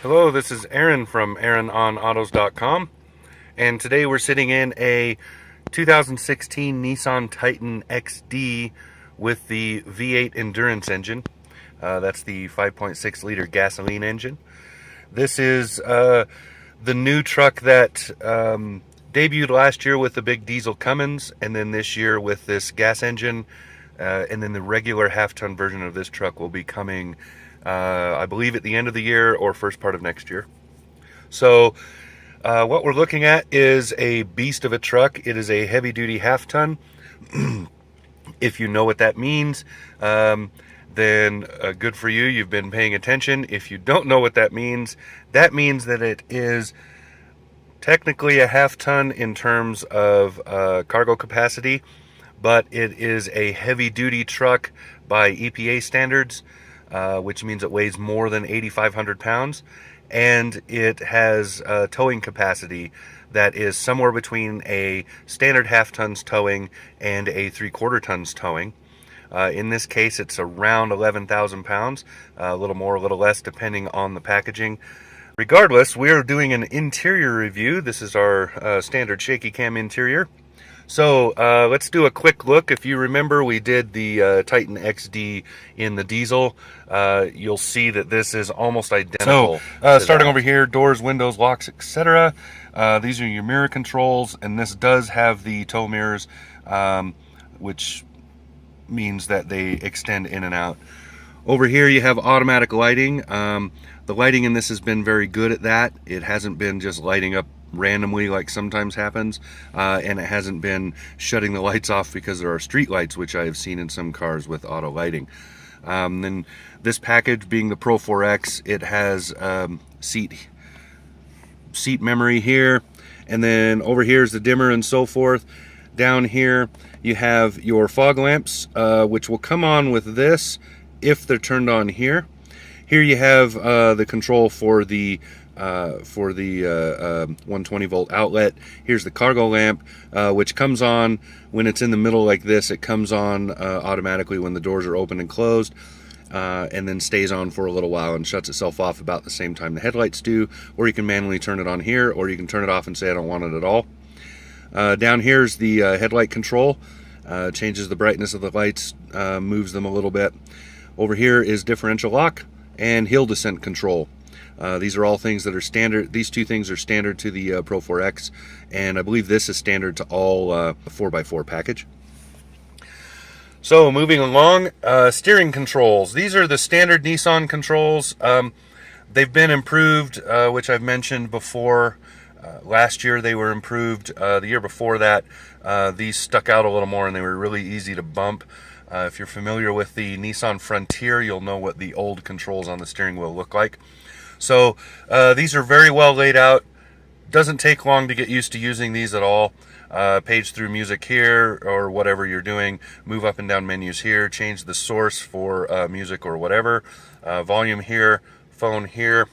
Hello, this is Aaron from AaronOnAutos.com, and today we're sitting in a 2016 Nissan Titan XD with the V8 Endurance engine. That's the 5.6 liter gasoline engine. This is the new truck that debuted last year with the big diesel Cummins, and then this year with this gas engine. And then the regular half-ton version of this truck will be coming, I believe, at the end of the year or first part of next year. So what we're looking at is a beast of a truck. It is a heavy-duty half-ton. If you know what that means, then good for you. You've been paying attention. If you don't know what that means that it is technically a half-ton in terms of cargo capacity, but it is a heavy-duty truck by EPA standards, which means it weighs more than 8,500 pounds, and it has towing capacity that is somewhere between a standard half-tons towing and a three-quarter tons towing. In this case, it's around 11,000 pounds, a little more, a little less, depending on the packaging. Regardless, we are doing an interior review. This is our standard shaky cam interior. So let's do a quick look. If you remember, we did the Titan XD in the diesel. You'll see that this is almost identical. So starting over here, doors, windows, locks, etc. These are your mirror controls, and this does have the tow mirrors, which means that they extend in and out. Over here you have automatic lighting. The lighting in this has been very good at that. It hasn't been just lighting up randomly like sometimes happens, and it hasn't been shutting the lights off because there are street lights, which I have seen in some cars with auto lighting. Then this package, being the Pro 4X, it has seat memory here, and then over here is the dimmer and so forth. Down here you have your fog lamps, which will come on with this if they're turned on here. Here you have the control for the 120 volt outlet. Here's the cargo lamp, which comes on when it's in the middle like this. It comes on automatically when the doors are open and closed, and then stays on for a little while and shuts itself off about the same time the headlights do. Or you can manually turn it on here, or you can turn it off and say I don't want it at all. Down here's the headlight control. Changes the brightness of the lights, moves them a little bit. Over here is differential lock and hill descent control. These are all things that are standard. These two things are standard to the Pro 4X, and I believe this is standard to all 4x4 package. So moving along, steering controls. These are the standard Nissan controls. They've been improved, which I've mentioned before. Last year they were improved. The year before that, these stuck out a little more and they were really easy to bump. If you're familiar with the Nissan Frontier, you'll know what the old controls on the steering wheel look like. So these are very well laid out. Doesn't take long to get used to using these at all. Page through music here, or whatever you're doing. Move up and down menus here. Change the source for music or whatever. Volume here, phone here.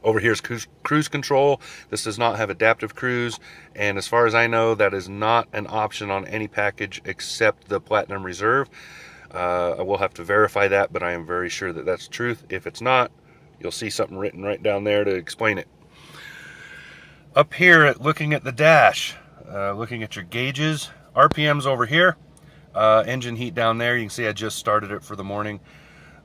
Over here is cruise control. This does not have adaptive cruise, and as far as I know, that is not an option on any package except the Platinum Reserve. I will have to verify that, but I am very sure that that's the truth. If it's not, you'll see something written right down there to explain it. Up here, looking at the dash, looking at your gauges, RPMs over here, engine heat down there. You can see I just started it for the morning.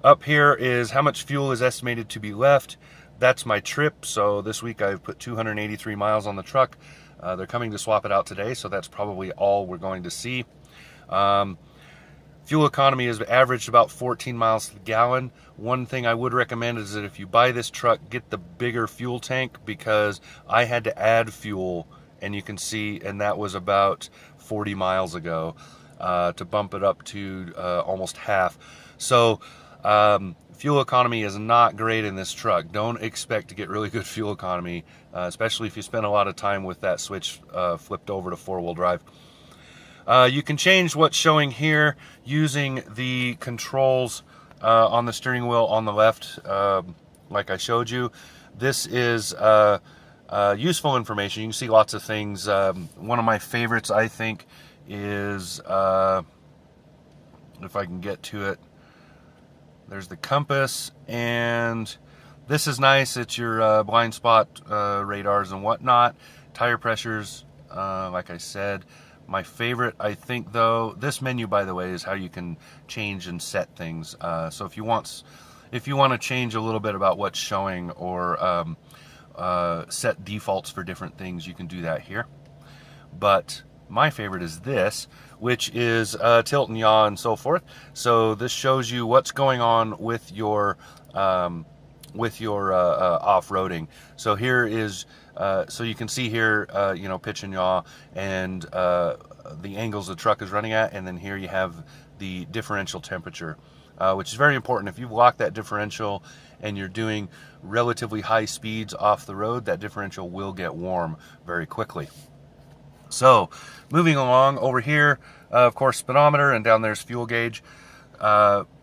Up here is how much fuel is estimated to be left. That's my trip. So this week I've put 283 miles on the truck. They're coming to swap it out today, so that's probably all we're going to see. Fuel economy is averaged about 14 miles to the gallon. One thing I would recommend is that if you buy this truck, get the bigger fuel tank, because I had to add fuel, and you can see, and that was about 40 miles ago, to bump it up to almost half. So fuel economy is not great in this truck. Don't expect to get really good fuel economy, especially if you spend a lot of time with that switch flipped over to four-wheel drive. You can change what's showing here using the controls on the steering wheel on the left, like I showed you. This is useful information. You can see lots of things. One of my favorites, I think, is, if I can get to it, there's the compass and This is nice. It's your blind spot radars and whatnot. Tire pressures, like I said. My favorite, I think, though, this menu, by the way, is how you can change and set things. So if you want to change a little bit about what's showing or set defaults for different things, you can do that here. But my favorite is this, which is tilt and yaw and so forth. So this shows you what's going on with your off-roading. So here is, so you can see here, you know, pitch and yaw and the angles the truck is running at, and then here you have the differential temperature, which is very important. If you lock that differential and you're doing relatively high speeds off the road, that differential will get warm very quickly. So moving along over here, of course, speedometer, and down there's fuel gauge.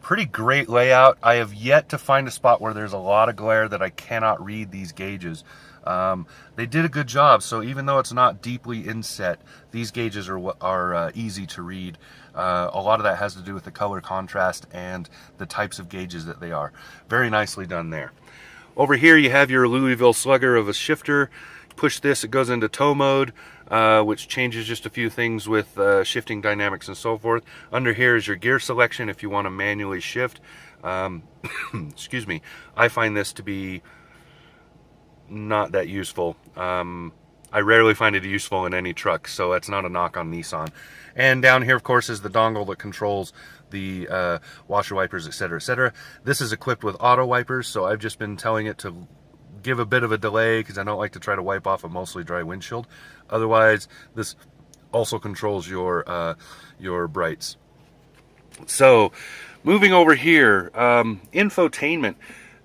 Pretty great layout. I have yet to find a spot where there's a lot of glare that I cannot read these gauges. They did a good job, so even though it's not deeply inset, these gauges are easy to read. A lot of that has to do with the color contrast and the types of gauges that they are. Very nicely done there. Over here you have your Louisville Slugger of a shifter. Push this, it goes into tow mode, which changes just a few things with shifting dynamics and so forth. Under here is your gear selection if you want to manually shift. Excuse me. I find this to be not that useful. I rarely find it useful in any truck, so that's not a knock on Nissan. And down here, of course, is the dongle that controls the washer wipers, etc., etc. This is equipped with auto wipers, so I've just been telling it to give a bit of a delay because I don't like to try to wipe off a mostly dry windshield. Otherwise, this also controls your brights. So, moving over here, infotainment.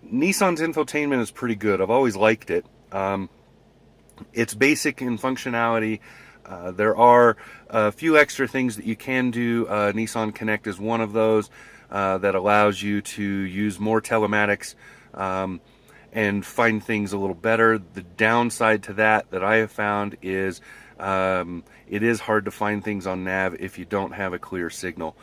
Nissan's infotainment is pretty good. I've always liked it. It's basic in functionality. There are a few extra things that you can do. Nissan Connect is one of those that allows you to use more telematics and find things a little better. The downside to that I have found is it is hard to find things on nav if you don't have a clear signal.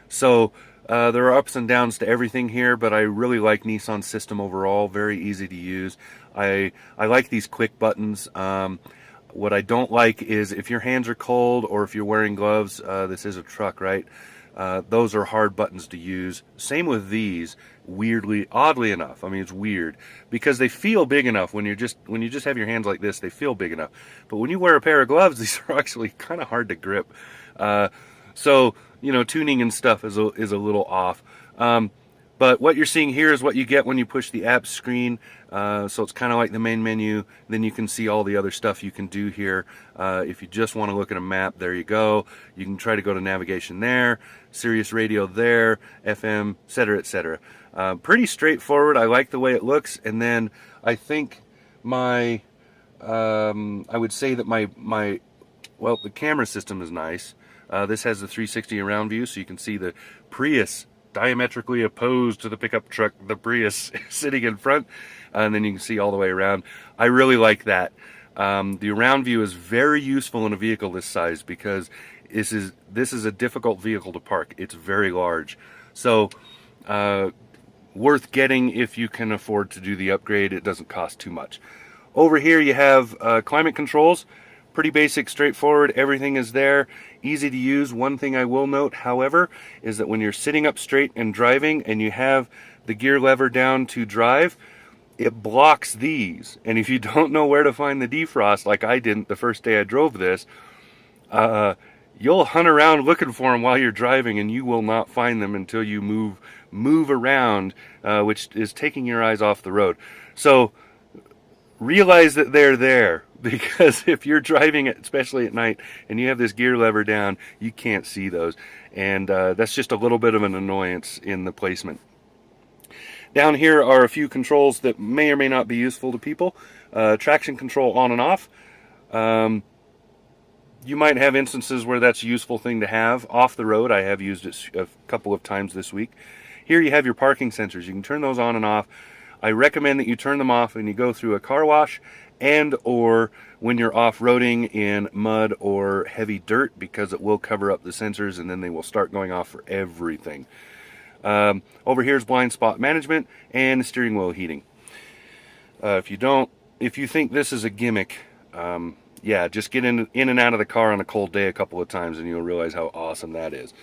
So there are ups and downs to everything here, but I really like Nissan's system overall. Very easy to use. I like these quick buttons. What I don't like is if your hands are cold or if you're wearing gloves, this is a truck, right? Those are hard buttons to use. Same with these. Oddly enough, I mean, it's weird because they feel big enough when you just have your hands like this. They feel big enough, but when you wear a pair of gloves, these are actually kind of hard to grip. So you know, tuning and stuff is a little off. But what you're seeing here is what you get when you push the app screen. So it's kind of like the main menu. Then you can see all the other stuff you can do here. If you just want to look at a map, there you go. You can try to go to navigation there, Sirius radio there, FM, etc., etc. Pretty straightforward. I like the way it looks. And then I think I would say that well, the camera system is nice. This has the 360 around view, so you can see the Prius diametrically opposed to the pickup truck, the Prius sitting in front, and then you can see all the way around. I really like that. The around view is very useful in a vehicle this size because this is a difficult vehicle to park. It's very large. So worth getting if you can afford to do the upgrade. It doesn't cost too much. Over here you have climate controls. Pretty basic, straightforward, everything is there, easy to use. One thing I will note, however, is that when you're sitting up straight and driving and you have the gear lever down to drive, it blocks these. And if you don't know where to find the defrost, like I didn't the first day I drove this, you'll hunt around looking for them while you're driving, and you will not find them until you move around, which is taking your eyes off the road. So realize that they're there, because if you're driving, especially at night, and you have this gear lever down, you can't see those. And that's just a little bit of an annoyance in the placement. Down here are a few controls that may or may not be useful to people. Traction control on and off. You might have instances where that's a useful thing to have. Off the road, I have used it a couple of times this week. Here you have your parking sensors. You can turn those on and off. I recommend that you turn them off when you go through a car wash and or when you're off-roading in mud or heavy dirt, because it will cover up the sensors and then they will start going off for everything. Over here is blind spot management and steering wheel heating. If you don't, if you think this is a gimmick, yeah, just get in and out of the car on a cold day a couple of times and you'll realize how awesome that is.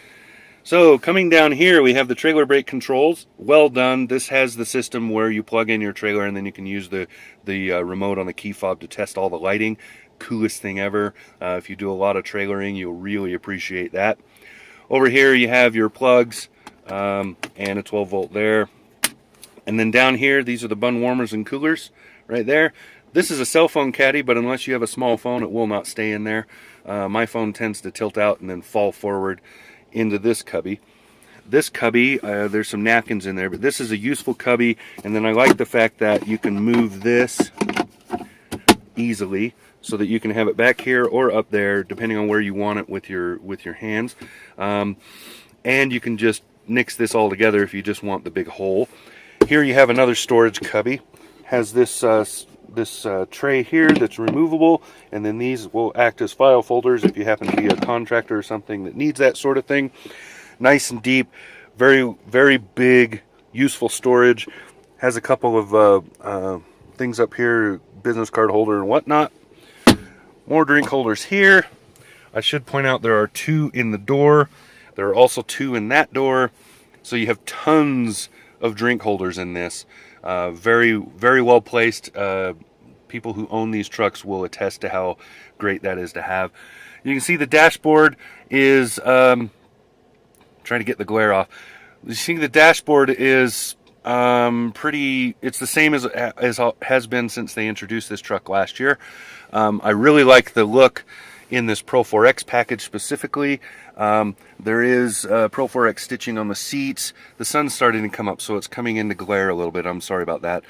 So coming down here, we have the trailer brake controls. Well done. This has the system where you plug in your trailer and then you can use the remote on the key fob to test all the lighting. Coolest thing ever. If you do a lot of trailering, you'll really appreciate that. Over here you have your plugs and a 12 volt there. And then down here, these are the bun warmers and coolers right there. This is a cell phone caddy, but unless you have a small phone, it will not stay in there. My phone tends to tilt out and then fall forward into this cubby. This cubby, there's some napkins in there, but this is a useful cubby, and then I like the fact that you can move this easily so that you can have it back here or up there, depending on where you want it with your hands. And you can just nix this all together if you just want the big hole. Here you have another storage cubby. Has this tray here that's removable, and then these will act as file folders if you happen to be a contractor or something that needs that sort of thing. Nice and deep, very, very big, useful storage. Has a couple of things up here, business card holder and whatnot. More drink holders here. I should point out there are 2 in the door. There are also 2 in that door. So you have tons of drink holders in this. Very, very well placed. People who own these trucks will attest to how great that is to have. You can see the dashboard is, trying to get the glare off. You see the dashboard is pretty, it's the same as has been since they introduced this truck last year. I really like the look in this Pro 4X package specifically. There is Pro 4X stitching on the seats. The sun's starting to come up, so it's coming into glare a little bit. I'm sorry about that.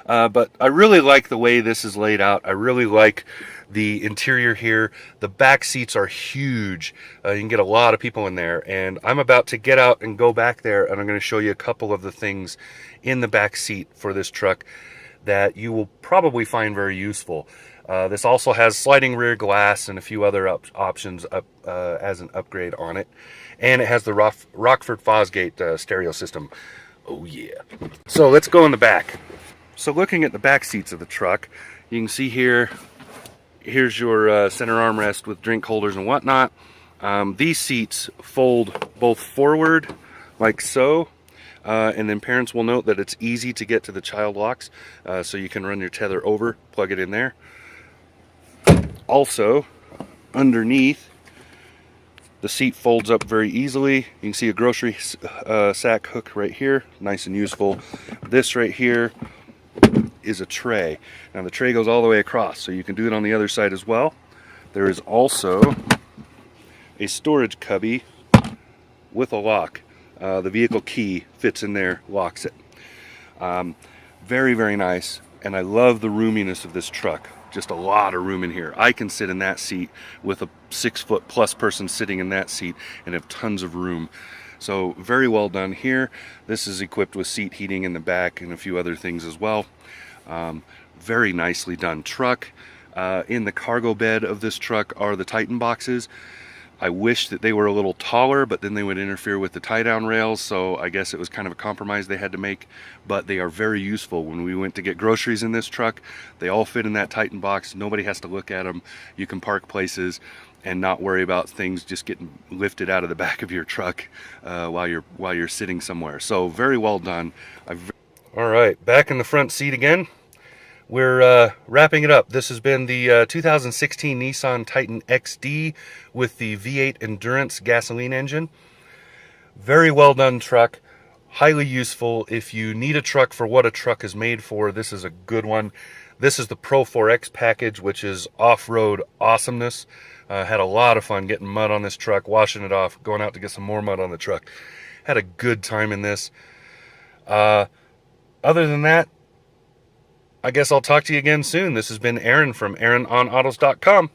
But I really like the way this is laid out. I really like the interior here. The back seats are huge. You can get a lot of people in there. And I'm about to get out and go back there, and I'm going to show you a couple of the things in the back seat for this truck that you will probably find very useful. This also has sliding rear glass and a few other options as an upgrade on it. And it has the Rockford Fosgate stereo system. Oh yeah. So let's go in the back. So looking at the back seats of the truck, you can see here, here's your center armrest with drink holders and whatnot. These seats fold both forward like so, and then parents will note that it's easy to get to the child locks, so you can run your tether over, plug it in there. Also, underneath, the seat folds up very easily. You can see a grocery sack hook right here, nice and useful. This right here is a tray. Now the tray goes all the way across, so you can do it on the other side as well. There is also a storage cubby with a lock. The vehicle key fits in there, locks it. Very, very nice, and I love the roominess of this truck. Just a lot of room in here. I can sit in that seat with a 6-foot+ person sitting in that seat and have tons of room. So very well done here. This is equipped with seat heating in the back and a few other things as well. Very nicely done truck. In the cargo bed of this truck are the Titan boxes. I wish that they were a little taller, but then they would interfere with the tie-down rails, so I guess it was kind of a compromise they had to make, but they are very useful. When we went to get groceries in this truck, they all fit in that Titan box. Nobody has to look at them. You can park places and not worry about things just getting lifted out of the back of your truck while you're sitting somewhere. So very well done. All right, back in the front seat again. We're wrapping it up. This has been the 2016 Nissan Titan XD with the V8 Endurance gasoline engine. Very well done truck. Highly useful. If you need a truck for what a truck is made for, this is a good one. This is the Pro 4X package, which is off-road awesomeness. Had a lot of fun getting mud on this truck, washing it off, going out to get some more mud on the truck. Had a good time in this. Other than that, I guess I'll talk to you again soon. This has been Aaron from AaronOnAutos.com.